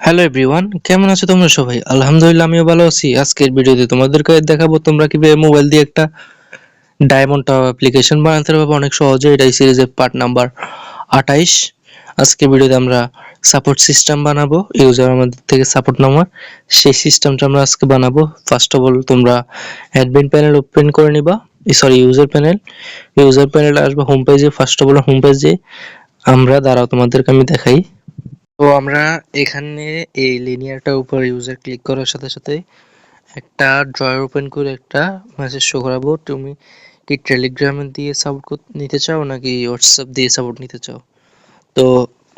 Hello everyone, কেমন আছো তোমরা সবাই? আলহামদুলিল্লাহ আমিও ভালো আছি। আজকের ভিডিওতে তোমাদেরকে দেখাবো তোমরা কিভাবে মোবাইল দিয়ে একটা ডায়মন্ড টাওয়ার অ্যাপ্লিকেশন বানাতে পারবে অনেক সহজে। এটাই সিরিজের পার্ট নাম্বার 28। আজকের ভিডিওতে আমরা সাপোর্ট সিস্টেম বানাবো, ইউজার আমাদের থেকে সাপোর্ট নাম্বার, সেই সিস্টেমটা আমরা আজকে বানাবো। ফার্স্ট অফ অল তোমরা অ্যাডমিন প্যানেল ওপেন করে নিবা, সরি ইউজার প্যানেল আসবে হোম পেজে। ফার্স্ট অফ অল হোম পেজে আমরা দাঁড়াও তোমাদেরকে আমি দেখাই। তো আমরা এখানে এই লিনিয়ারটার উপর ইউজার ক্লিক করার সাথে সাথে একটা ড্রয়ার ওপেন করে একটা মেসেজ শো করাবো। তুমি কি টেলিগ্রাম দিয়ে সাপোর্ট নিতে চাও নাকি হোয়াটসঅ্যাপ দিয়ে সাপোর্ট নিতে চাও? তো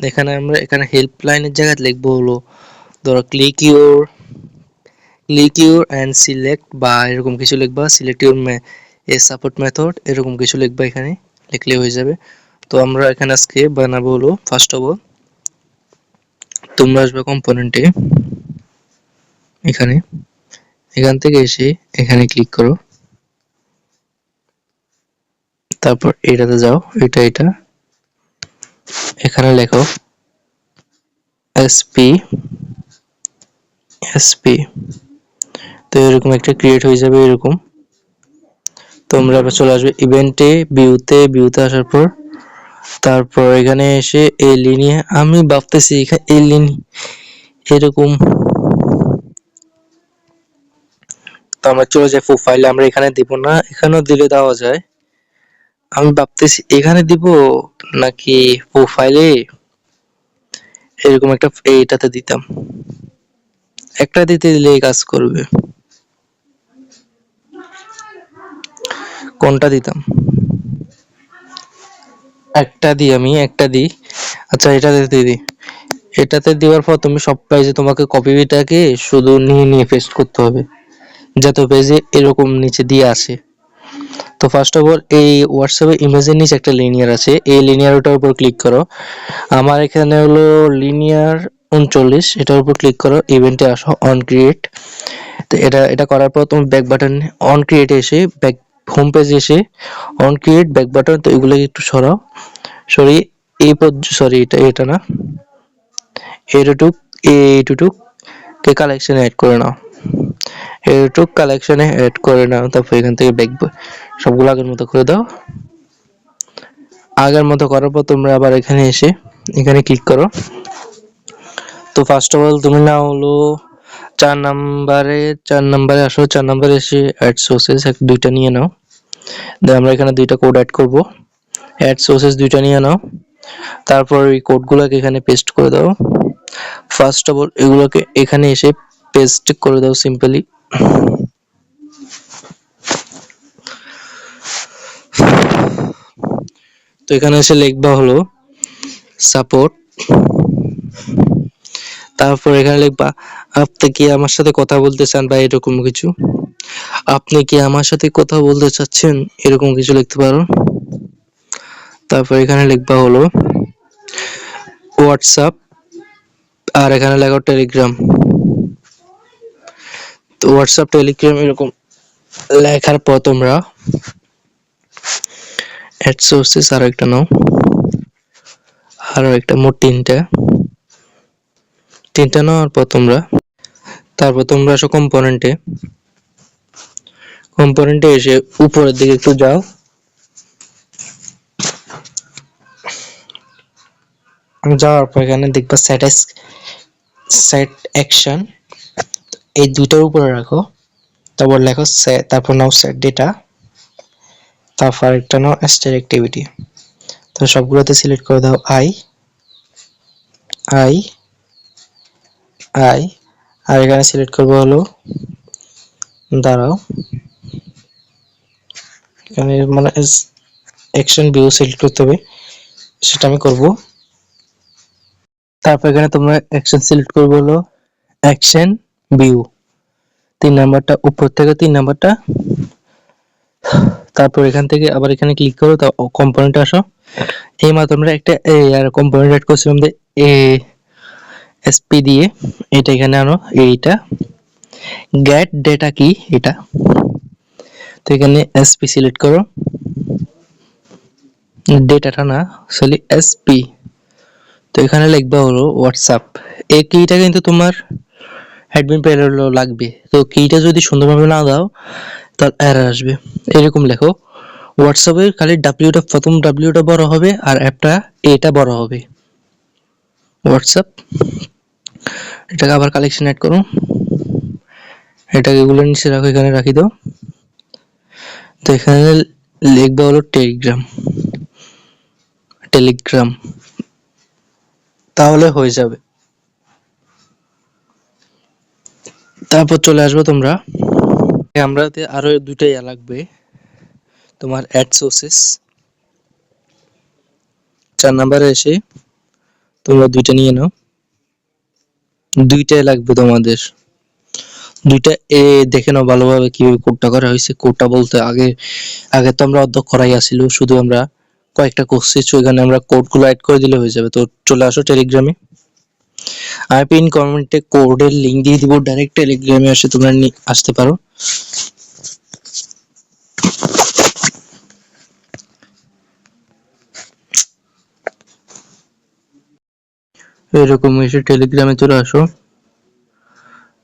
এখানে হেল্পলাইনের জায়গায় লিখবো হলো ধরো ক্লিক ইউর অ্যান্ড সিলেক্ট, বা এরকম কিছু লিখবা, select your A support method, এরকম কিছু লিখবা, এখানে লিখলে হয়ে যাবে। তো আমরা এখানে আজকে বানাবো হলো ফার্স্ট অফ অল তোমরা আসবে কম্পোনেন্টে, এখান থেকে এসে এখানে ক্লিক করো, তারপর এটাতে যাও, এটা এখানে লেখো এসপি এসপি। তো এরকম একটা ক্রিয়েট হয়ে যাবে এরকম। তোমরা আবার চলে আসবে ইভেন্টে, ভিউতে আসার পর তারপর এখানে এসে এই লিনিয়ে আমি ভাবতেছি এখানে এই লিনি এরকম। তো আমরা চলে যাই প্রোফাইলে, আমরা এখানে দিব না, এখানেও দিলে দেওয়া যায়। আমি ভাবতেছি এখানে দিব নাকি প্রোফাইলে এরকম একটা এইটাতে দিতাম, একটা দিতে দিলেই কাজ করবে। কোনটা দিতাম? একটা দিই। আচ্ছা এটাতে দিয়ে দিই। এটাতে দেওয়ার পর তুমি সব পেজে তোমাকে কপিটাকে শুধু নিয়ে পেস্ট করতে হবে, যাতে পেজে এরকম নিচে দিয়ে আসে। তো ফার্স্ট অফ অল এই হোয়াটসঅ্যাপে ইমেজের নিচে একটা লিনিয়ার আছে, এই লিনিয়ারটার উপর ক্লিক করো। আমার এখানে হলো লিনিয়ার 39, এটার উপর ক্লিক করো, ইভেন্টে আসো, অন ক্রিয়েট। তো এটা করার পর তুমি ব্যাক বাটন অন ক্রিয়েটে এসে ব্যাক হোম পেজে essay on create back button, তো এগুলোকে একটু সরাও, সরিয়ে সরি এটা না, এইটুক কে কালেকশনে অ্যাড করে নাও, এইটুক কালেকশনে অ্যাড করে নাও। তারপর এখান থেকে ব্যাক সবগুলো আগের মতো করে দাও। আগের মতো করার পর তোমরা আবার এখানে এসে এখানে ক্লিক করো। তো ফার্স্ট অফ অল তুমি না হলো 4 নম্বরে আসো, 4 নম্বরে এসে অ্যাড সোর্সেস দুইটা নিয়ে নাও। দেন আমরা এখানে দুইটা কোড অ্যাড করব, অ্যাড সোর্সেস দুইটা নিয়ে নাও। তারপর এই কোডগুলোকে এখানে পেস্ট করে দাও। ফার্স্ট অফ অল এগুলোকে এখানে এসে পেস্ট করে দাও সিম্পলি। তো এখানে এসে লিখবা হলো সাপোর্ট, তারপর এখানে লিখবা আপনি কি আমার সাথে কথা বলতে চান, বা এরকম কিছু, আপনি কি আমার সাথে কথা বলতে চাচ্ছেন, এরকম কিছু লিখতে পারো। তারপর এখানে লিখবা হলো হোয়াটসঅ্যাপ, আর এখানে লেখো টেলিগ্রাম। তো হোয়াটসঅ্যাপ টেলিগ্রাম এরকম লেখার পর তোমরা অ্যাড সোর্সেস আরো একটা নাও, আরো একটা, মোট তিনটা নেওয়ার পর তারপর তোমরা আসো কম্পোনেন্টে এসে উপরের দিকে একটু যাও, যাওয়ার পর এখানে দেখবা সেট অ্যাকশন, এই দুটোর উপরে রাখো। তারপর লেখো তারপর নাও সেট ডেটা, তারপর একটা নাও স্টার অ্যাক্টিভিটি। তো সবগুলোতে সিলেক্ট করে দাও আই আই আই, আর এখানে সিলেক্ট করবো হলো, দাঁড়াও এখানে মানে অ্যাকশন ভিউ সিলেক্ট করতে হবে, সেটা আমি করব। তারপর এখানে তোমরা অ্যাকশন সিলেক্ট করবো হলো অ্যাকশন ভিউ, 3 নাম্বারটা উপর থেকে, 3 নাম্বারটা। তারপর এখান থেকে আবার এখানে ক্লিক করো, তো কম্পোনেন্টে আসো। এই মাত্র আমরা একটা আর কম্পোনেন্ট অ্যাড করছিলাম এসপি দিয়ে, এটা এখানে আনো, এইটা গেট ডেটা কি এটা। তো এখানে এসপি সিলেক্ট করো, ডেটাটা না সরি এসপি, তো এখানে লিখবা হলো হোয়াটসঅ্যাপ। এই কিটা কিন্তু তোমার অ্যাডমিন প্যানেলও লাগবে। তো কিটা যদি সুন্দরভাবে না দাও তাহলে এরর আসবে। এরকম লেখো হোয়াটসঅ্যাপের খালি ডাব্লিউটা, প্রথম ডাব্লিউটা বড় হবে আর অ্যাপটা এটা বড় হবে। হোয়াটসঅ্যাপ, এটাকে আবার কালেকশন অ্যাড করো, এটাকে এগুলোর নিচে রাখো, এখানে রাখি দাও। তো এখানে লিখবা হলো টেলিগ্রাম, টেলিগ্রাম, তাহলে হয়ে যাবে। তারপর চলে আসবে তোমরা, আমরা আরো দুইটা ইয়া লাগবে তোমার, অ্যাড সোর্সেস। 4 নাম্বারে এসে তোমরা দুইটা নিয়ে নাও, দুইটাই লাগবে তোমাদের। দুইটা এ দেখে নাও ভালোভাবে কিভাবে কোডটা করা হয়েছে। কোডটা বলতে আগে আগে তো আমরা অর্ধেক করাই আসছিল, শুধু আমরা কয়েকটা করছি, ওইখানে আমরা কোডগুলো অ্যাড করে দিলে হয়ে যাবে। তো চলে আসো টেলিগ্রামে, আমি পিন কমেন্টে কোডের লিঙ্ক দিয়ে দিব, ডাইরেক্ট টেলিগ্রামে আসে তোমরা আসতে পারো। এরকম এসে টেলিগ্রামে চলে আসো।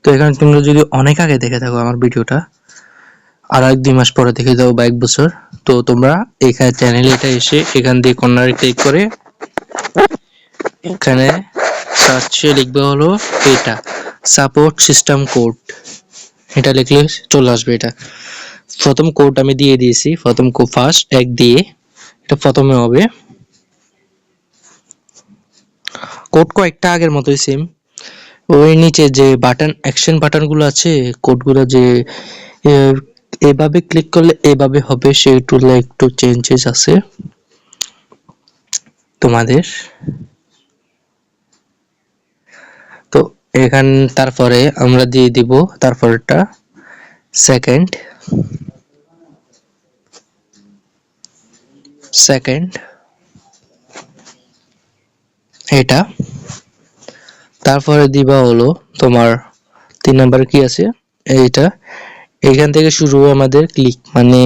তো এখানে তোমরা যদি অনেক আগে দেখে থাকো আমার ভিডিওটা, আর 1-2 মাস পরে দেখে দাও বা 1 বছর, তো তোমরা এখানে চ্যানেলে এটা এসে এখান দিয়ে কর্নারে ক্লিক করে এখানে সার্চে লিখবে হলো এটা সাপোর্ট সিস্টেম কোড, এটা লিখলে চলে আসবে। এটা প্রথম কোড আমি দিয়ে দিয়েছি, প্রথম কোড ফার্স্ট 1 দিয়ে এটা প্রথমে হবে। কোড কয়েকটা আগের মতোই সেম, ওই নিচে যে বাটন অ্যাকশন বাটনগুলো আছে, কোডগুলো যে এভাবে ক্লিক করলে এভাবে হবে, সেইগুলো একটু চেঞ্জেস আছে তোমাদের। তো এখান তারপরে আমরা দিয়ে দিব তারপরটা সেকেন্ড, এটা তারপরে দিবা হলো তোমার 3 নাম্বার কি আছে এইটা। এখান থেকে শুরু হবে আমাদের ক্লিক, মানে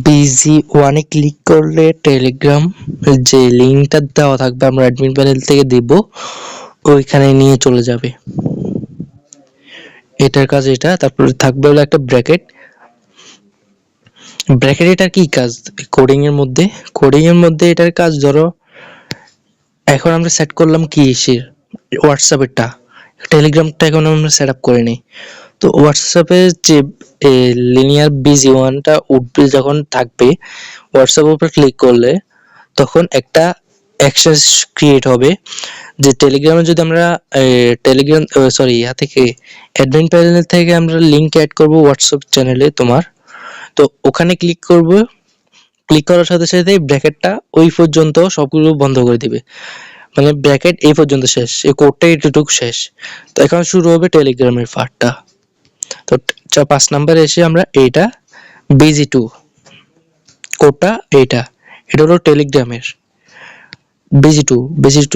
BG1 এ ক্লিক করলে টেলিগ্রাম যে লিঙ্কটা দেওয়া থাকবে আমরা অ্যাডমিন প্যানেল থেকে দিব, ওইখানে নিয়ে চলে যাবে। এটার কাজ এটা। তারপরে থাকবে হলো একটা ব্র্যাকেট। ব্র্যাকেট এটার কি কাজ কোডিং এর মধ্যে? কোডিং এর মধ্যে এটার কাজ, ধরো এখন আমরা সেট করলাম কি এসে হোয়াটসঅ্যাপেরটা, টেলিগ্রামটা এখন আমরা সেট আপ করে নিই। তো হোয়াটসঅ্যাপের যে লিনিয়ার BG1টা উঠবে যখন থাকবে, হোয়াটসঅ্যাপের উপর ক্লিক করলে তখন একটা অ্যাক্সেস ক্রিয়েট হবে, যে টেলিগ্রামে যদি আমরা টেলিগ্রাম সরি ইয়া থেকে অ্যাডমিন প্যানেল থেকে আমরা লিংক অ্যাড করব হোয়াটসঅ্যাপ চ্যানেলে তোমার, তো ওখানে ক্লিক করব, ক্লিক করার সাথে সাথে ব্র্যাকেটটা ওই পর্যন্ত সবগুলো বন্ধ করে দিবে, মানে ব্র্যাকেট এই পর্যন্ত শেষ, এই কোডটা এতটুকু শেষ। তো এখন শুরু হবে টেলিগ্রামের পার্টটা। তো 5 নাম্বারে এসে আমরা এইটা BG2 কোডটা, এটা হলো টেলিগ্রামের BG2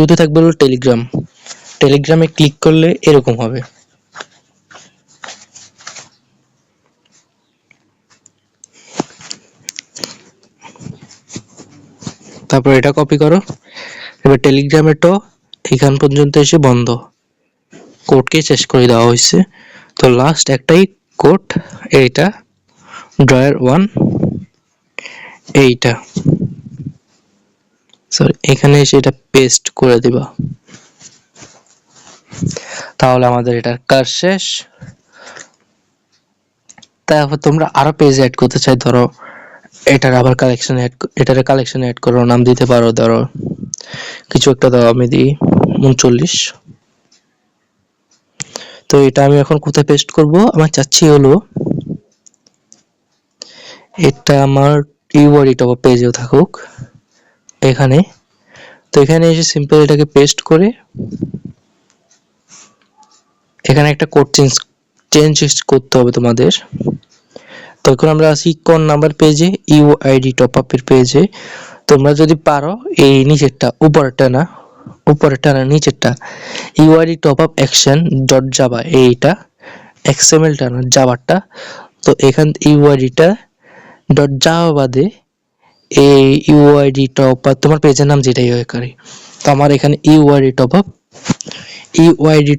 তে থাকবে হলো টেলিগ্রাম। টেলিগ্রামে ক্লিক করলে এরকম হবে। তারপর এটা কপি করো, এবার টেলিগ্রামেরটা এখান পর্যন্ত এসে বন্ধ, কোডকে শেষ করে দেওয়া হয়েছে। তো লাস্ট একটাই কোড, এইটা ড্রয়ার 1, এইটা সরি এখানে এসে এটা পেস্ট করে দিবা, তাহলে আমাদের এটার কাজ শেষ। তারপর তোমরা আরো পেজ অ্যাড করতে চাই, ধরো এটার আবার কালেকশন অ্যাড করো, নাম দিতে পারো, ধরো কিছু একটা দাও, আমি দিই 39। তো এটা আমি এখন কোথায় পেস্ট করব, আমার চাচ্ছি হলো এটা আমার ইউআরই টপ পেজেও থাকুক এখানে। তো এখানে এসে সিম্পল এটাকে পেস্ট করে এখানে একটা কোড চেঞ্জ করতে হবে তোমাদের। তো এখন আমরা আছি কোন নাম্বার পেজে, ইউআইডি টপ আপের পেজে। তোমরা যদি পারো এই নিচেরটা, উপরেরটা না নিচেরটা, UID top up action dot Java, এইটা এক্সএমএলটা না জাভাটা। তো এখান ইউআইডিটা ডট জাভা বাদে এই ইউআইডি টপ আর তোমার পেজের নাম যেটাই হয় করে তো আমার এখানে ইউআইডি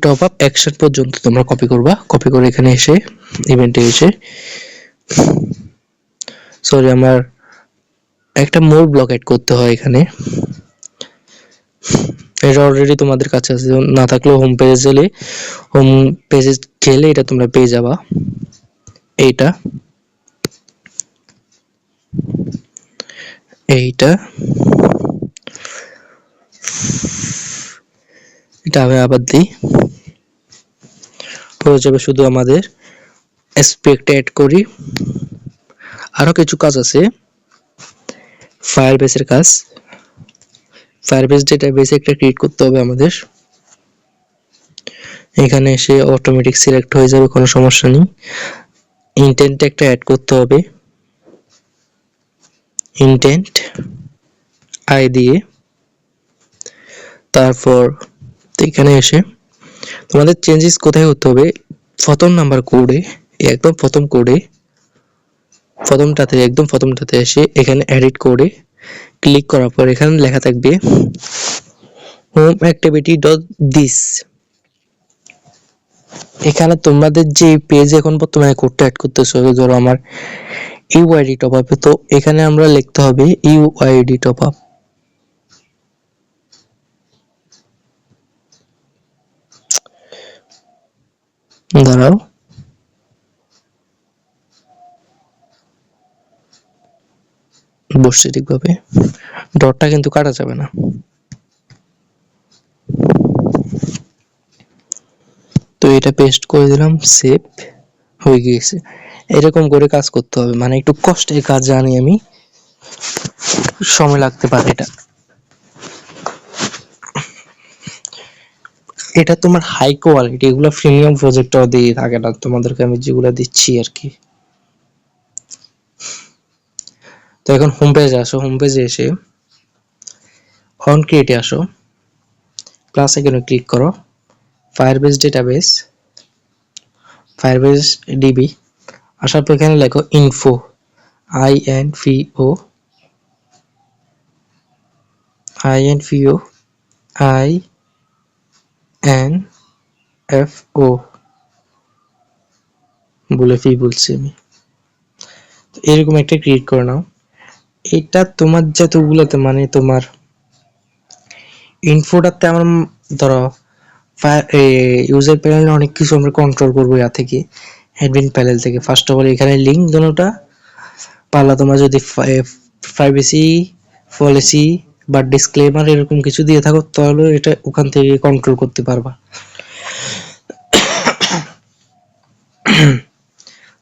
টপ আপ 61 পর্যন্ত তোমরা কপি করবা, কপি করে এখানে এসে ইভেন্টে এসে সরি আমার একটা মোর ব্লক অ্যাড করতে হয় এখানে, এটা অলরেডি তোমাদের কাছে আছে, না থাকলেও হোম পেজে গেলে এটা তোমরা পেয়ে যাবা। এইটা এইটা এটা আমি আবার দিই, হয়ে যাবে। শুধু আমাদের অ্যাসপেক্ট অ্যাড করি, আরো কিছু কাজ আছে ফায়ারবেসের কাজ। ফায়ারবেস ডেটাবেসে একটা ক্রিয়েট করতে হবে আমাদের, এখানে এসে অটোমেটিক সিলেক্ট হয়ে যাবে, কোনো সমস্যা নেই। ইন্টেন্ট একটা অ্যাড করতে হবে, ইন্টেন্ট আই দিয়ে, তারপর এখানে এসে তোমাদের চেঞ্জেস কোথায় করতে হবে, প্রথম নাম্বার কোডে, একদম প্রথম কোডে, একদম প্রথমটাতে এসে এখানে এডিট কোডে ক্লিক করার পর এখানে লেখা থাকবে হোম অ্যাক্টিভিটি ডট দিস। এখানে তোমাদের যে পেজ এখন বর্তমানে কোডটা অ্যাড করতেছো, ধরো আমার ইউআইডি টপ আপ, তো এখানে আমরা লিখতে হবে ইউআইডি টপ আপ, দাঁড়াও বসছে ঠিকভাবে, ডটটা কিন্তু কাটা যাবে না। তো এটা পেস্ট করে দিলাম, সেভ হয়ে গিয়েছে। এরকম করে কাজ করতে হবে, মানে একটু কষ্টের কাজ জানি আমি, সময় লাগতে পারে। এটা তোমার হাই কোয়ালিটি, এগুলো প্রিমিয়াম প্রজেক্টর দিয়ে থাকে না, তোমাদেরকে আমি যেগুলো দিচ্ছি আর কি। তো এখন হোম পেজে আসো, হোম পেজে এসে অন ক্রিয়েটে আসো, প্লাস এখানে ক্লিক করো, ফায়ারবেস ডেটাবেস, ফায়ারবেস ডিবি, আসার পর এখানে লেখো ইনফো, INFO, বলে ফি বলছি আমি। এরকম একটা ক্রিয়েট করে নাও। এটা তোমার যতগুলোতে, মানে তোমার ইনফোটাতে আমার ধরো ইউজার প্যানেলে অনেক কিছু আমরা কন্ট্রোল করবো ইয়া থেকে, অ্যাডমিন প্যানেল থেকে। ফার্স্ট অফ অল এখানে লিঙ্ক দোনোটা পারলা, তোমরা যদি প্রাইভেসি পলিসি বা ডিসক্লেমার এরকম কিছু দিয়ে থাকো, তাহলে এটা ওখান থেকে কন্ট্রোল করতে পারবা।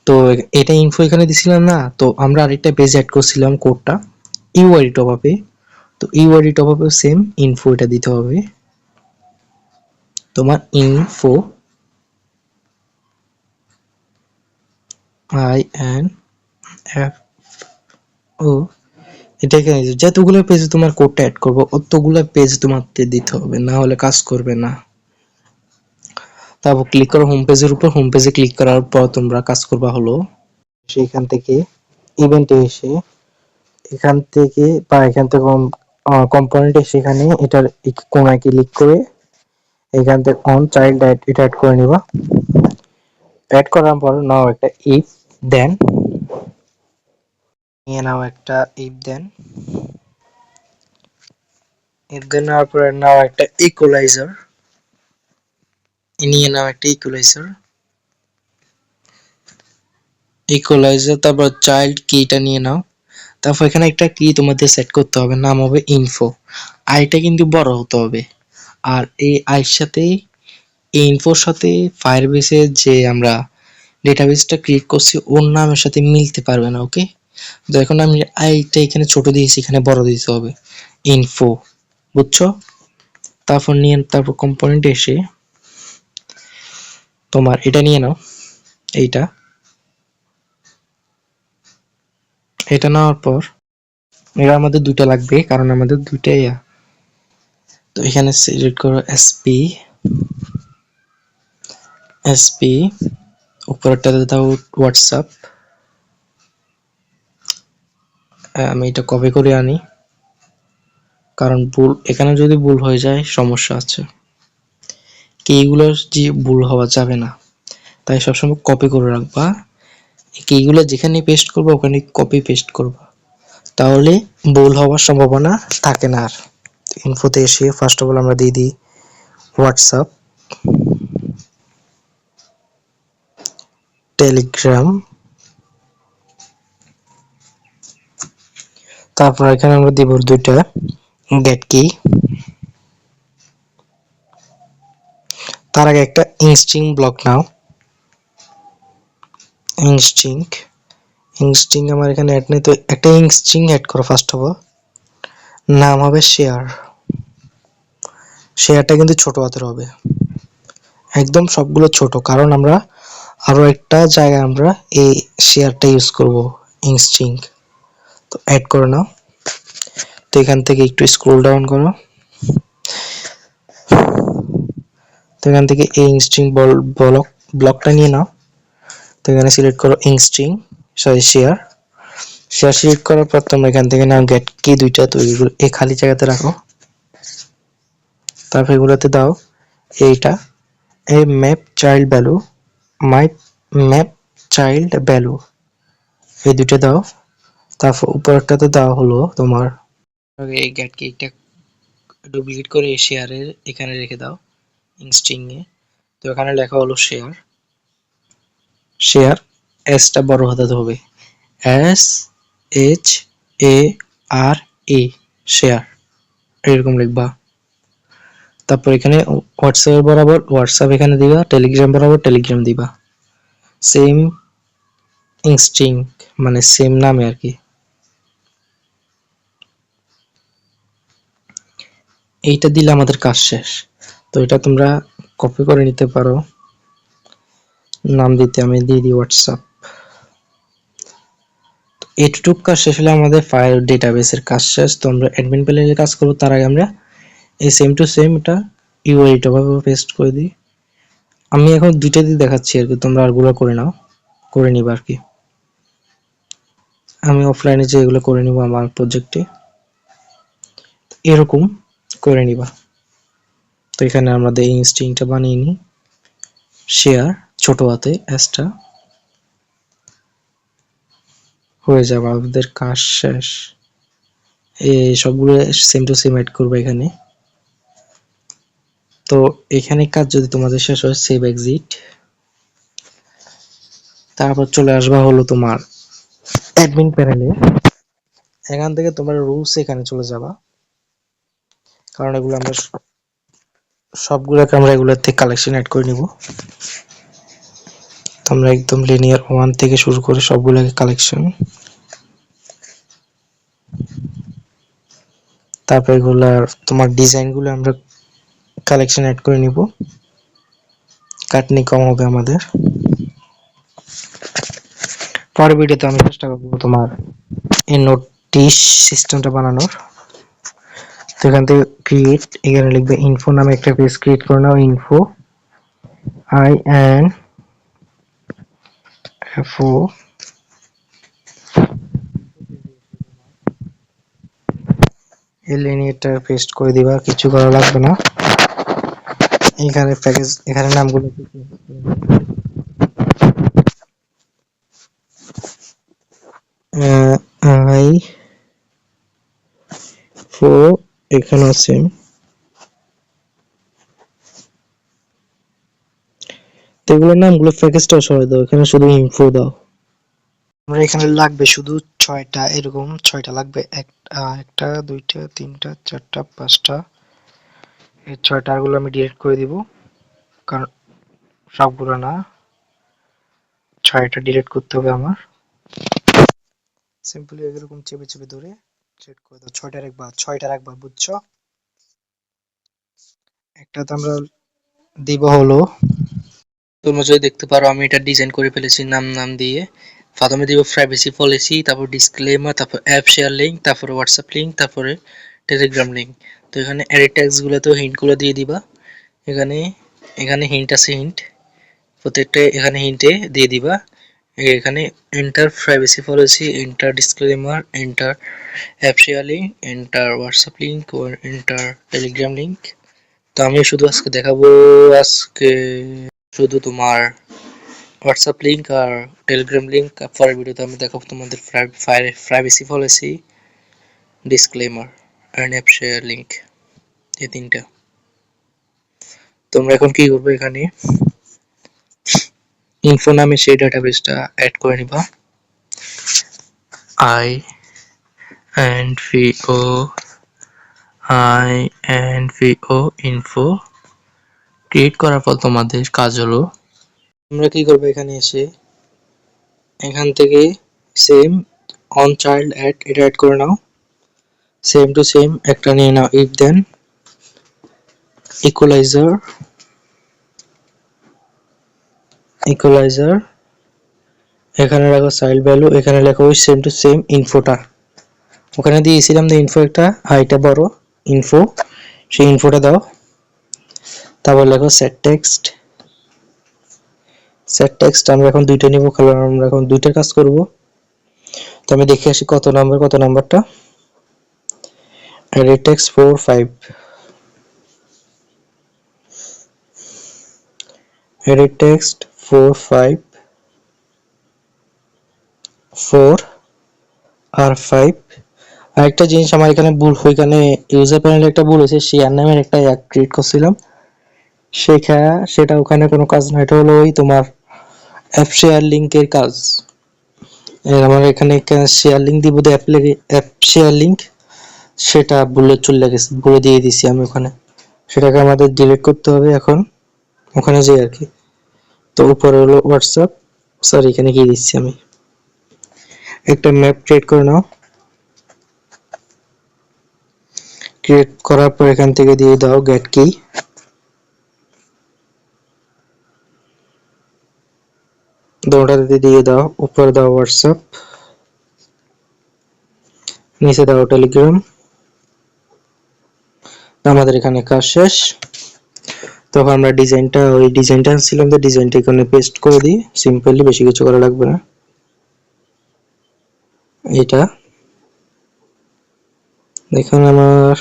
তো এটা ইনফো এখানে দিছিলাম না, তো আমরা আরেকটা পেজ অ্যাড করছিলাম কোডটা ইউআইডি টপ আপে, তো ইউআইডি টপ আপে সেম ইনফো এটা দিতে হবে, তোমার ইনফো INFO, এটা এখানে যতগুলো পেজে তোমার কোডটা অ্যাড করবো অতগুলো পেজ তোমাকে দিতে হবে, না হলে কাজ করবে না। তারপর ক্লিক করো হোম পেজের উপর, হোম পেজে ক্লিক করার পর তোমরা কাজ করবা হলো সেখান থেকে ইভেন্টে এসে এখান থেকে বা এখান থেকে কম্পোনেন্টে সেখানে এটার কোনায় ক্লিক করে এখান থেকে অন চাইল্ড এটা অ্যাড করে নিবা। অ্যাড করার পর নাও একটা ইফ দেন, নিয়ে নাও একটা ইফ দেন, ইফ দেন নেওয়ার পরে নাও একটা ইকুয়ালাইজার, নিয়ে নাও একটা ইকুয়ালাইজার, তারপর চাইল্ড কিটা নিয়ে নাও। তারপর এখানে একটা কি তোমাদের সেট করতে হবে, নাম হবে ইনফো, আইটা কিন্তু বড় হতে হবে। আর এই আইর সাথে, এই ইনফোর সাথে ফায়ারবেসের যে আমরা ডেটাবেসটা ক্রিয়েট করছি ওর নামের সাথে মিলতে পারবে না। ওকে, তো এখন আমি আইটা এখানে ছোট দিয়েছি, এখানে বড় দিতে হবে ইনফো, বুঝছো? তারপর কম্পোনেন্টে এসে তোমার এটা নিয়ে নাও, এটা নেওয়ার পর এটা আমাদের দুইটা লাগবে, কারণ আমাদের দুইটাই। তো এখানে সিলেক্ট করো এসপি, উপরেরটাতে দাও হোয়াটসঅ্যাপ, আমি এটা কপি করে আনি, কারণ ভুল এখানে যদি ভুল হয়ে যায় সমস্যা আছে, কিগুলো যে ভুল হওয়া যাবে না, তাই সবসময় কপি করে রাখবা। কিগুলো যেখানে পেস্ট করবো ওখানে কপি পেস্ট করবা, তাহলে ভুল হওয়ার সম্ভাবনা থাকে না। আর ইনফোতে এসে ফার্স্ট অফ অল আমরা দিয়ে দিই হোয়াটসঅ্যাপ, টেলিগ্রাম, তারপর এখানে আমরা দিব দুইটা গেট কি, তার আগে একটা ইনস্টিং ব্লক নাও। ইনস্টিং আমার এখানে অ্যাড নেই, তো একটা ইনস্টিং অ্যাড করো। ফার্স্ট অফ অল নাম হবে শেয়ার, শেয়ারটা কিন্তু ছোট হাতের হবে, একদম সবগুলো ছোট, কারণ আমরা আরো একটা জায়গায় আমরা এই শেয়ারটা ইউজ করব, ইনস্টিং। তো অ্যাড করে নাও। তো এখান থেকে একটু স্ক্রল ডাউন করো, তো এখান থেকে এই ইনস্টিং ব্লকটা নিয়ে নাও। তো এখানে সিলেক্ট করো ইনস্টিং, সরি শেয়ার সিলেক্ট করার পর তোমরা এখান থেকে নাও গেট কি দুইটা, তো এই খালি জায়গাতে রাখো। তারপর এগুলোতে দাও এইটা, এই map child value, map child value, এই দুটো দাও। তারপর উপরটাতে দেওয়া হলো তোমার এই গেট কিটা ডুপ্লিকেট করে এই শেয়ারের এখানে রেখে দাও ইনস্টিং এ। তো এখানে লেখা হলো শেয়ার এসটা বড় হাতে হবে, SHARE, শেয়ার এরকম লিখবা। তারপর এখানে হোয়াটসঅ্যাপ বরাবর হোয়াটসঅ্যাপ এখানে দিবা, টেলিগ্রাম বরাবর টেলিগ্রাম দিবা, সেম ইনস্টিং মানে সেম নামে আর কি। এইটা দিলে আমাদের কাজ শেষ। তো এটা তোমরা কপি করে নিতে পারো, নাম দিতে আমি দিয়ে দিই হোয়াটসঅ্যাপ। এইটুকু কাজ শেষ হলে আমাদের ফাইল ডেটাবেসের কাজ শেষ। তো আমরা অ্যাডমিন প্যানেলে কাজ করবো, তার আগে আমরা এই সেম টু সেম এটা ইউআইটা ভাবে পেস্ট করে দিই। আমি এখন দুইটা দিয়ে দেখাচ্ছি আর কি, তোমরা আরগুলো করে নাও, করে নিবা আর কি। আমি অফলাইনে যে এগুলো করে নিব আমার প্রজেক্টে, এরকম করে নিবা। তো এখানে আমাদের এই ইনস্টিংটা বানিয়ে নিই, শেয়ার ছোট হাতে এসটা, হয়ে যাবে আমাদের কাজ শেষ। এই সবগুলো সেম টু সেম অ্যাড করবো এখানে। তো এখানে কাজ যদি তোমাদের শেষ হয় সেভ এক্সিট, তারপর চলে আসবা হলো তোমার অ্যাডমিন প্যানেলে। এখান থেকে তোমার রুলস এখানে চলে যাবা, কারণ এগুলো আমরা সবগুলোকে আমরা এগুলোর থেকে কালেকশন অ্যাড করে নিব। তোমরা একদম লিনিয়ার 1 থেকে শুরু করে সবগুলোকে কালেকশন, তারপর এগুলার তোমার ডিজাইনগুলো আমরা কালেকশন অ্যাড করে নিব, কাটনি কম হবে আমাদের। পরের ভিডিওতে আমি চেষ্টা করবো তোমার এই নোটিশ সিস্টেমটা বানানোর। তো এখান থেকে ক্রিয়েট, এখানে লিখবে ইনফো নামে একটা পেজ ক্রিয়েট করে নাও, ইনফো INFO, এই লিনিয়ারটা পেস্ট করে দিবা, কিছু করা লাগবে না। এখানে প্যাকেজ, এখানে নামগুলো INFO এখানে সেম, তো এগুলোর নামগুলো প্যাকেজটাও সরাই দাও, এখানে শুধু ইনফো দাও। আমরা এখানে লাগবে শুধু 6টা, এরকম 6টা লাগবে, একটা দুইটা তিনটা চারটা পাঁচটা, এই 6টা গুলো আমি ডিলিট করে দিব, কারণ সবগুলো না, 6টা ডিলিট করতে হবে আমার। সিম্পলি এরকম চেপে চেপে ধরে সেট করে দাও, 6টা রাখবা বুঝছো। একটাতে আমরা দিব হলো, তোমরা যদি দেখতে পারো আমি এটা ডিজাইন করে ফেলেছি নাম দিয়ে। প্রথমে দিব প্রাইভেসি পলিসি, তারপর ডিসক্লেমার, তারপর অ্যাপ শেয়ার লিঙ্ক, তারপরে হোয়াটসঅ্যাপ লিঙ্ক, তারপরে টেলিগ্রাম লিঙ্ক। তো এখানে এডিট ট্যাগসগুলোতেও হিন্টগুলো দিয়ে দিবা। এখানে হিন্ট আছে, হিন্ট প্রত্যেকটা এখানে হিন্টে দিয়ে দিবা। এখানে enter privacy policy, enter disclaimer, enter app share link, enter WhatsApp link ও এন্টার টেলিগ্রাম লিঙ্ক। তো আমি শুধু আজকে দেখাবো, আজকে শুধু তোমার হোয়াটসঅ্যাপ লিঙ্ক আর টেলিগ্রাম লিঙ্ক। পরের ভিডিওতে আমি দেখাবো তোমাদের প্রাইভেসি পলিসি, ডিসক্লেমার আর অ্যাপ শেয়ার লিঙ্ক, এই তিনটা। তোমরা এখন কি করবে, এখানে ইনফো নামে সেই ডাটাবেসটা অ্যাড করে নিবা। INVO ইনফো ক্রিয়েট করার পর তোমাদের কাজ হলো, তোমরা কি করবে, এখানে এসে এখান থেকে সেম অন চাইল্ড অ্যাড এটা অ্যাড করে নাও। সেম টু সেম একটা নিয়ে নাও, ইফ দেন ইকুয়ালাইজার এখানে রাখো চাইল্ড ভ্যালু, এখানে লেখো ওই সেম টু সেম ইনফোটা, ওখানে দিয়েছিলাম যে ইনফো একটা হাইটা বড় ইনফো, সেই ইনফোটা দাও। তারপর লেখো সেট টেক্সট আমরা এখন দুইটা নিব, কারণ আমরা এখন দুইটা কাজ করব। তো আমি দেখে আসি কত নাম্বারটা, edit text 4 আর 5। আরেকটা জিনিস আমার এখানে ভুল, ওইখানে ইউজার প্যানেলে একটা ভুল হয়েছে, শেয়ার নামের একটা অ্যাপ ক্রিয়েট করছিলাম, সেটা ওখানে কোনো কাজ না, এটা হলো ওই তোমার অ্যাপ শেয়ার লিঙ্কের কাজ। আমার এখানে শেয়ার লিঙ্ক দিব, অ্যাপ শেয়ার লিঙ্ক, সেটা ভুলে চলে গেছে, ভুলে দিয়ে দিছি আমি ওখানে, সেটাকে আমাদের ডিলিট করতে হবে এখন, ওখানে যাই আর কি। তো উপরে হলো হোয়াটসঅ্যাপ, সরি এখানে কি দিচ্ছি আমি, একটা ম্যাপ ক্রিয়েট করে নাও। ক্রিয়েট করার পর এখান থেকে দিয়ে দাও গেট কি, দুটোটাতে দিয়ে দাও, উপরে দাও হোয়াটসঅ্যাপ, নিচে দাও টেলিগ্রাম। আমাদের এখানে কাজ শেষ। তখন আমরা ডিজাইনটা ছিলাম, তো ডিজাইনটা এখানে পেস্ট করে দিই সিম্পলি, বেশি কিছু করা লাগবে না। এটা দেখুন, আমার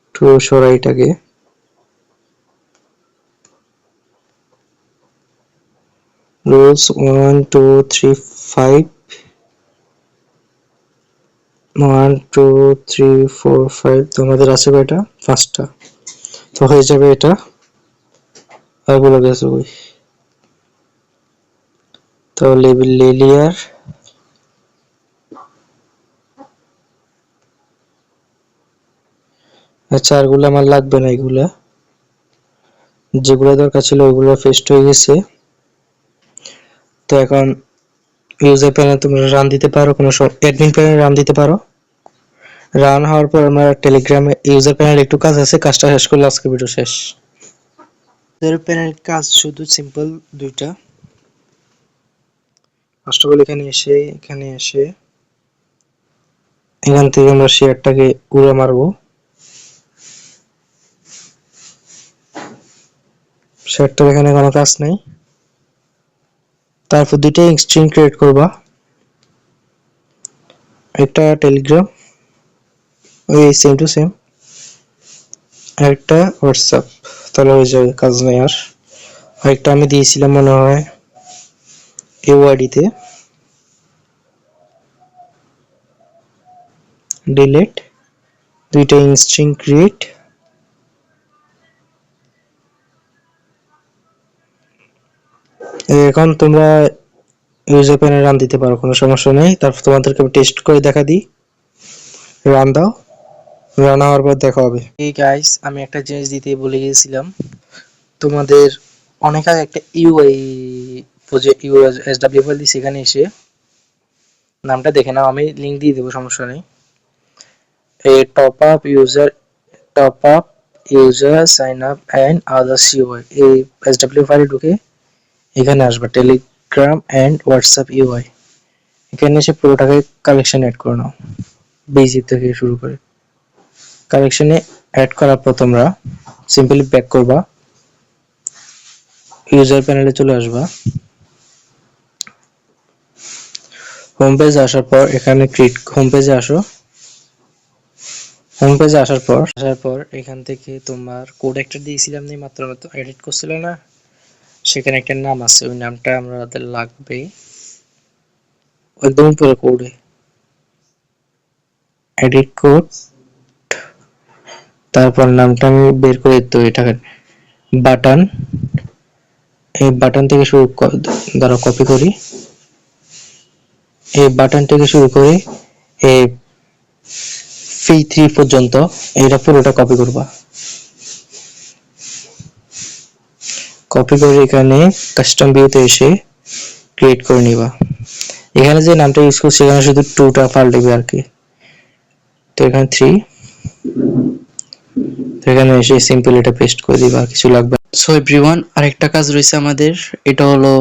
একটু সরাইটাকে রুলস 1 2 3 5 1 2 3 4 5, তোমাদের আছে কয়টা, 5টা, তো হয়ে যাবে এটা। আর বলে গেছে ওই, তো লেয়ার আচ্ছা, আরগুলো আমার লাগবে না, এগুলা যেগুলো দরকার ছিল ওইগুলো পেস্ট হয়ে গেছে। তো এখন ইউজার প্যানেল তোমরা রান দিতে পারো, কোনো অ্যাডমিন প্যানেল রান দিতে পারো। রান হওয়ার পর আমরা টেলিগ্রামে ইউজার প্যানেল একটু কাজ আছে, কাজটা শেষ করলে আজকে ভিডিও শেষ। ইউজার প্যানেল কাজ শুধু সিম্পল দুইটা। ফার্স্ট অফ অল এখানে এসে এখান থেকে আমরা শেয়ারটাকে উড়ে মারবো, শেয়ারটার এখানে কোনো কাজ নেই। তারপর দুইটা স্ট্রিং ক্রিয়েট করবা, একটা টেলিগ্রাম ওই সেম টু সেম, একটা হোয়াটসঅ্যাপ, তাহলে হয়ে যাবে, কাজ নেই আর। আরেকটা আমি দিয়েছিলাম মনে হয় ইউআইডিতে, ডিলিট, দুইটা স্ট্রিং ক্রিয়েট। এখন তোমরা ইউজার প্যানেল রান দিতে পারো, কোনো সমস্যা নেই। তারপর তোমাদেরকে টেস্ট করে দেখা দিই, রান দাও, রান হওয়ার পর দেখা হবে। এই গাইস, আমি একটা জিনিস দিতে ভুলে গিয়েছিলাম, তোমাদের অনেক আগে একটা ইউআই প্রজেক্ট ইউএসডব্লিউ ফাইল দিই, সেখানে এসে নামটা দেখে নাও, আমি লিঙ্ক দিয়ে দেবো, সমস্যা নেই। এই top up user sign up and others UI, এই এসডব্লিউ ফাইলে ঢুকে এখানে আসবে টেলিগ্রাম অ্যান্ড হোয়াটসঅ্যাপ ইউআই, এখানে এসে পুরোটাকে কালেকশন অ্যাড করে নাও, বেসিক থেকে শুরু করে। কালেকশনে অ্যাড করার পর তোমরা সিম্পলি ব্যাক করবা, ইউজার প্যানেলে চলে আসবা, হোম পেজে আসার পর এখানে ক্রিয়েট হোম পেজে আসো। হোম পেজে আসার পর এখান থেকে তোমার কোড একটা দিয়েছিলাম না মাত্র এডিট করছিল না, সেখানে একটা নাম আছে, ওই নামটা আমাদের লাগবে একদম উপরে কোডে এডিট কোড, তারপর নামটা আমি বের করে দিতে, এটা বাটন, এই বাটন থেকে শুরু ধরো কপি করি, এই বাটন থেকে শুরু করে এই P3 পর্যন্ত এটা পুরোটা কপি করবা। কপি করে এখানে কাস্টম ভিউতে এসে ক্রিয়েট করে নিবা। এখানে যে নামটা ইউজ করছি এখানে শুধু 2টা পাল্টাবে আর কি। তো এখানে 3, তো এখানে এসে সিম্পল এটা পেস্ট করে দিবা, কিছু লাগবে। সো এভরিওয়ান, আরেকটা কাজ রয়েছে আমাদের, এটা হলো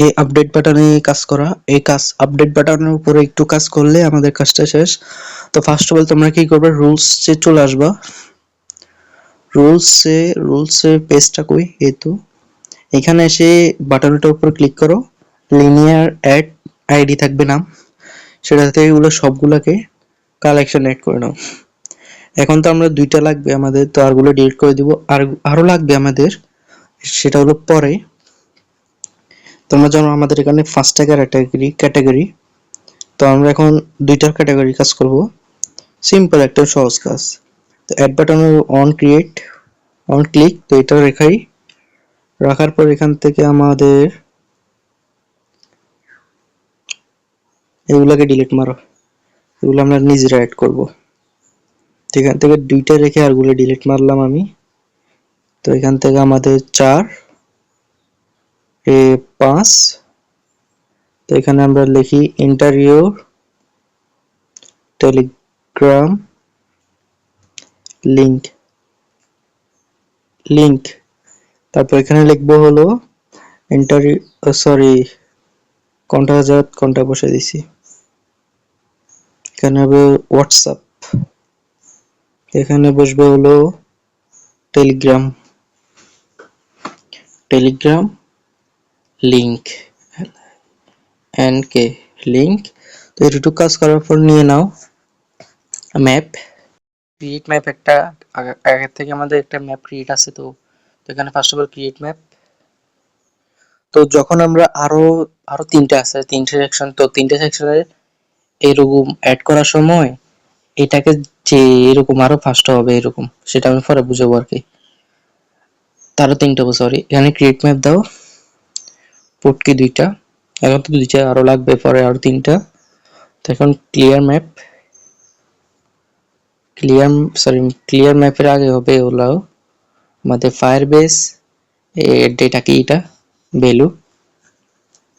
এই আপডেট বাটনে কাজ করা। এই কাজ আপডেট বাটনের উপরে একটু কাজ করলে আমাদের কাজটা শেষ। তো ফার্স্ট অফ অল তোমরা কি করবে, রুলসে চলে আসবা। রুলসে পেজটা কই, এই তো এখানে এসে বাটনটার উপর ক্লিক করো, লিনিয়ার অ্যাড আইডি থাকবে নাম, সেটা থেকে এগুলো সবগুলোকে কালেকশন অ্যাড করে নাও। এখন তো আমরা 2টা লাগবে আমাদের, তো আরগুলো ডিলিট করে দিব। আরো লাগবে আমাদের, সেটা হলো পরে। তোমরা জানো আমাদের এখানে 5টা ক্যাটাগরি, তো আমরা এখন 2টার ক্যাটাগরি কাজ করব। সিম্পল একটা সহজ কাজ। তো অ্যাড বাটনে অন ক্লিক, তো এটা রাখার পর এখান থেকে আমাদের এগুলাকে ডিলিট মারো, এগুলো আমরা নিজেরা অ্যাড করব। এখান থেকে 2টা রেখে আরগুলো ডিলিট মারলাম আমি। তো এখান থেকে আমাদের 4 5, তো এখানে আমরা লিখি এন্টার ইউর টেলিগ্রাম লিংক, তারপর এখানে লিখবো হলো এন্টার, সরি কোনটা বসে দিছি, এখানে হবে হোয়াটসঅ্যাপ, এখানে বসবে হলো টেলিগ্রাম লিংক লিংক। তো এটুকু কাজ করার পর নিয়ে নাও ম্যাপ, ক্রিয়েট ম্যাপ। একটা আগে থেকে আমাদের একটা ম্যাপ ক্রিয়েট আছে, তো এখানে first of all create map. তো যখন আমরা আরো 3টা আছে, 3টে সেকশন, তো 3টে সেকশনে এরকম অ্যাড করার সময় এটাকে যে এরকম আরো ফার্স্ট হবে এরকম, সেটা আমি পরে বুঝাবো আর কি। তারও 3টা, সরি, এখানে ক্রিয়েট ম্যাপ দাও, পোর্টকি 2টা, এখন তো 2টা আরো লাগবে, পরে আরো 3টা। তো এখন ক্লিয়ার ম্যাপের আগে হবে হলো আমাদের ফায়ারবেস ডেটা কি, এটা ভ্যালু,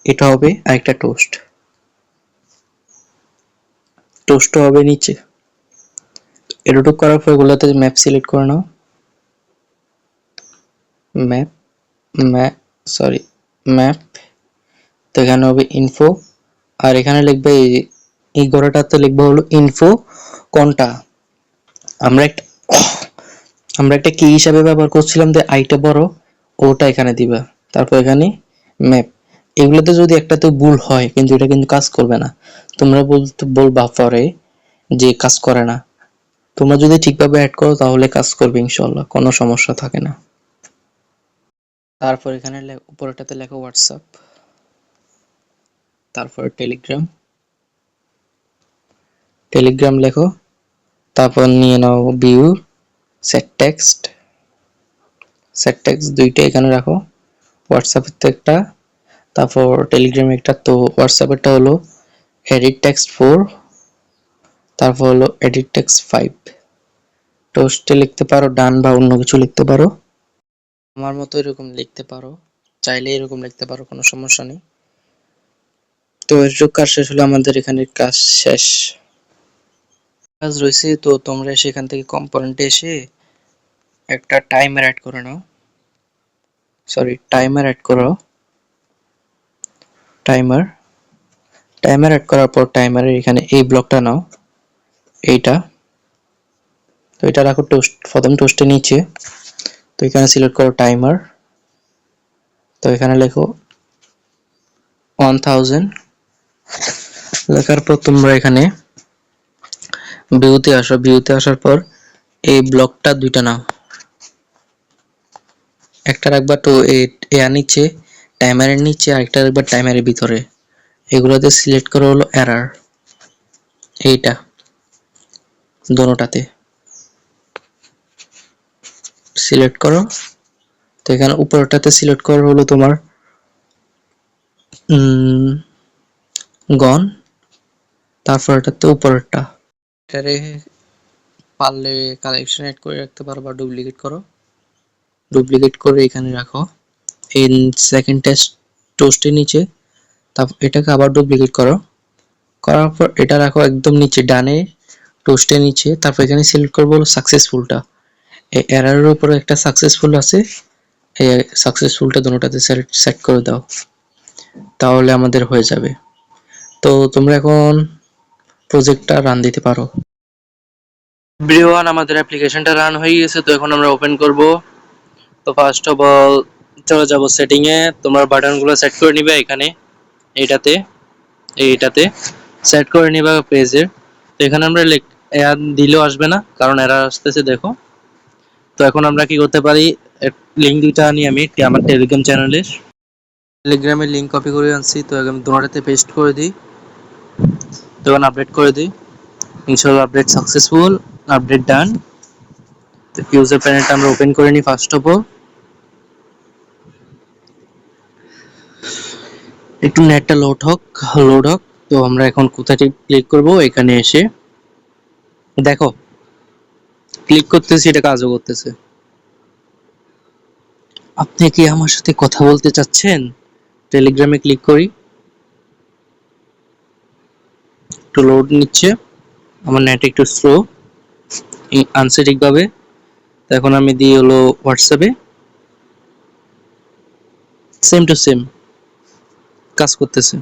এটা হবে আরেকটা টোস্ট হবে নিচে। এটুকু করার পর এগুলোতে ম্যাপ সিলেক্ট করে নাও, ম্যাপ, তো এখানে হবে ইনফো, আর এখানে লিখবে এই গোড়াটাতে লিখবো হলো ইনফো কোনটা আমরা একটা কি হিসাবে ব্যবহার করছিলাম, যে আইটা বড়, ওটা এখানে দিবা। তারপর এখানে ম্যাপ, এগুলোতে যদি একটাতে ভুল হয় কিন্তু এটা কিন্তু কাজ করবে না, তোমরা বলবা পরে যে কাজ করে না। তোমরা যদি ঠিকভাবে অ্যাড করো তাহলে কাজ করবে ইনশাআল্লাহ, কোনো সমস্যা থাকে না। তারপর এখানে উপরেটাতে লেখো হোয়াটসঅ্যাপ, তারপর টেলিগ্রাম লেখো, তারপর নিয়ে নাও ভিউ সেট টেক্সট 2টা এখানে রাখো, হোয়াটসঅ্যাপের তো একটা, তারপর টেলিগ্রামে একটা। তো হোয়াটসঅ্যাপেরটা হলো এডিট টেক্সট 4, তারপর হলো এডিট টেক্সট 5। টোস্টে লিখতে পারো ডান বা অন্য কিছু লিখতে পারো, আমার মতো এরকম লিখতে পারো, চাইলে এরকম লিখতে পারো, কোনো সমস্যা নেই। তো এরটুকু কাজ শেষ হলে আমাদের এখানে কাজ শেষ। কাজ রয়েছে, তো তোমরা সেখান থেকে কম্পোনেন্টে এসে একটা টাইমার অ্যাড করে নাও, টাইমার অ্যাড করার পর টাইমারের এখানে এই ব্লকটা নাও, এইটা, তো এটা রাখো প্রথম টোস্টের নিচে। তো এখানে সিলেক্ট করো টাইমার, তো এখানে লেখো 1000, লেখার পর তোমরা এখানে ভিউতে আসো, ভিউতে আসার পর এই ব্লকটা দুইটা নাও, একটা রাখবা তো এর নিচে টাইমারের নিচে, আরেকটা রাখবা টাইমারের ভিতরে। এগুলোতে সিলেক্ট করো হলো এরর, এইটা দোনোটাতে সিলেক্ট করো। তো এখানে উপরটাতে সিলেক্ট করো হলো তোমার গন, তারপর এটাতে উপরেরটা, এটারে পারলে কালেকশন এড করে রাখতে পারো বা ডুপ্লিকেট করো, ডুপ্লিকেট করে এখানে রাখো এই সেকেন্ড টেস্ট টোস্টের নিচে। তারপর এটাকে আবার ডুপ্লিকেট করো, করার পর এটা রাখো একদম নিচে ডানে টোস্টের নিচে। তারপর এখানে সিলেক্ট করবো হলো সাকসেসফুলটা, এই এররের উপরে একটা সাকসেসফুল আছে, এই সাকসেসফুলটা দুটোটাতে সেট করে দাও, তাহলে আমাদের হয়ে যাবে। তো তোমরা এখন প্রজেক্টটা রান দিতে পারো। এভরিওয়ান, আমাদের অ্যাপ্লিকেশনটা রান হয়ে গেছে। তো এখন আমরা ওপেন করব। তো ফার্স্ট অফ অল চলে যাব সেটিং এ, তোমার বাটনগুলো সেট করে নিবে এখানে, এইটাতে সেট করে নিবা পেজের। তো এখানে আমরা এয়ার দিলেও আসবে না, কারণ এরার আসতেছে দেখো। তো এখন আমরা কি করতে পারি, লিঙ্ক দুইটা আনি আমি আমার টেলিগ্রাম চ্যানেলের, টেলিগ্রামের লিঙ্ক কপি করে আনছি। তো আমি দুটোতে পেস্ট করে দিই, তখন আপডেট করে দিই। ইনশাআল্লাহ আপডেট সাকসেসফুল, আপডেট ডান। তো ইউজার প্যানেলটা আমরা ওপেন করে নিই ফার্স্ট অফ অল, একটু নেটটা লোড হোক। তো আমরা এখন কোথায় ক্লিক করব, এখানে এসে দেখো ক্লিক করতেছি, এটা কাজও করতেছে। আপনি কি আমার সাথে কথা বলতে চাচ্ছেন? টেলিগ্রামে ক্লিক করি, একটু লোড নিচ্ছে, আমার নেট একটু স্লো আনসেটিক ভাবে। তো এখন আমি দিই হলো হোয়াটসঅ্যাপে, সেম টু সেম কাজ করতেছে।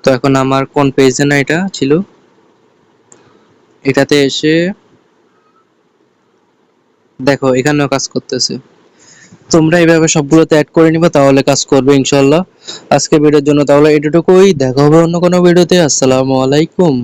তো এখন আমার কোন পেজে না এটা ছিল, এটাতে এসে দেখো এখানেও কাজ করতেছে। তোমরা এইভাবে সবগুলোতে অ্যাড করে নিবা, তাহলে কাজ করবে ইনশাআল্লাহ। আজকে ভিডিওর জন্য তাহলে এটুকুই, দেখা হবে অন্য কোনো ভিডিওতে। আসসালামু আলাইকুম।